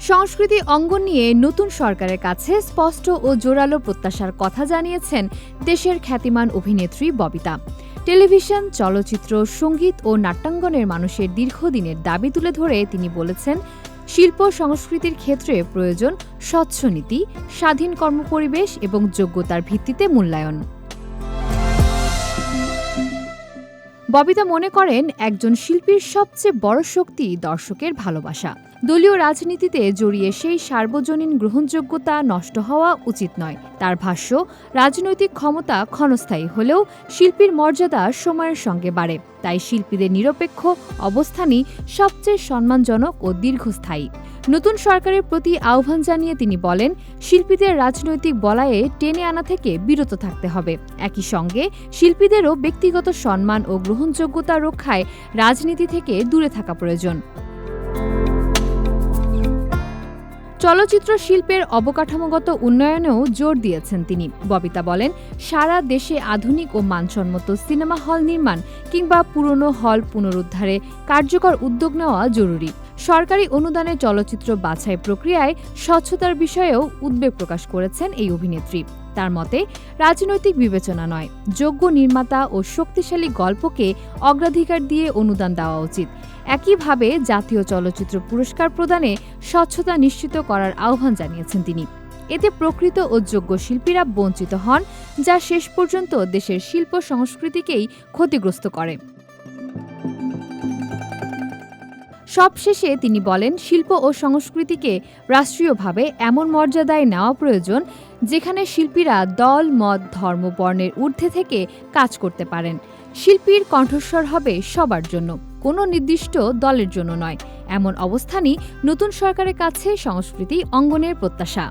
সংস্কৃতি অঙ্গন নিয়ে নতুন সরকারের কাছে স্পষ্ট ও জোরালো প্রত্যাশার কথা জানিয়েছেন দেশের খ্যাতিমান অভিনেত্রী ববিতা। টেলিভিশন, চলচ্চিত্র, সঙ্গীত ও নাট্যাঙ্গনের মানুষের দীর্ঘদিনের দাবি তুলে ধরে তিনি বলেছেন, শিল্প সংস্কৃতির ক্ষেত্রে প্রয়োজন স্বচ্ছ নীতি, স্বাধীন কর্মপরিবেশ এবং যোগ্যতার ভিত্তিতে মূল্যায়ন। ববিতা মনে করেন, একজন শিল্পীর সবচেয়ে বড় শক্তি দর্শকের ভালোবাসা। দলীয় রাজনীতিতে জড়িয়ে সেই সার্বজনীন গ্রহণযোগ্যতা নষ্ট হওয়া উচিত নয়। তার ভাষ্য, রাজনৈতিক ক্ষমতা ক্ষণস্থায়ী হলেও শিল্পীর মর্যাদা সময়ের সঙ্গে বাড়ে। তাই শিল্পীদের নিরপেক্ষ অবস্থানই সবচেয়ে সম্মানজনক ও দীর্ঘস্থায়ী। নতুন সরকারের প্রতি আহ্বান জানিয়ে তিনি বলেন, শিল্পীদের রাজনৈতিক বলয়ে টেনে আনা থেকে বিরত থাকতে হবে। একই সঙ্গে শিল্পীদেরও ব্যক্তিগত সম্মান ও গ্রহণযোগ্যতা রক্ষায় রাজনীতি থেকে দূরে থাকা প্রয়োজন। চলচ্চিত্র শিল্পের অবকাঠামোগত উন্নয়নেও জোর দিয়েছেন তিনি। ববিতা বলেন, সারা দেশে আধুনিক ও মানসম্মত সিনেমা হল নির্মাণ কিংবা পুরনো হল পুনরুদ্ধারে কার্যকর উদ্যোগ নেওয়া জরুরি। সরকারি অনুদানে চলচ্চিত্র বাছাই প্রক্রিয়ায় স্বচ্ছতার বিষয়েও উদ্বেগ প্রকাশ করেছেন এই অভিনেত্রী। তার মতে, রাজনৈতিক বিবেচনা নয়, যোগ্য নির্মাতা ও শক্তিশালী গল্পকে অগ্রাধিকার দিয়ে অনুদান দেওয়া উচিত। একইভাবে জাতীয় চলচ্চিত্র পুরস্কার প্রদানে স্বচ্ছতা নিশ্চিত করার আহ্বান জানিয়েছেন তিনি। এতে প্রকৃত ও যোগ্য শিল্পীরা বঞ্চিত হন, যা শেষ পর্যন্ত দেশের শিল্প সংস্কৃতিকেই ক্ষতিগ্রস্ত করে। সবশেষে তিনি বলেন, শিল্প ও সংস্কৃতিকে রাষ্ট্রীয়ভাবে এমন মর্যাদায় নেওয়া প্রয়োজন, যেখানে শিল্পীরা দল, মত, ধর্ম, বর্ণের ঊর্ধ্বে থেকে কাজ করতে পারেন। শিল্পীর কণ্ঠস্বর হবে সবার জন্য, কোনো নির্দিষ্ট দলের জন্য নয়। এমন অবস্থানই নতুন সরকারের কাছে সংস্কৃতি অঙ্গনের প্রত্যাশা।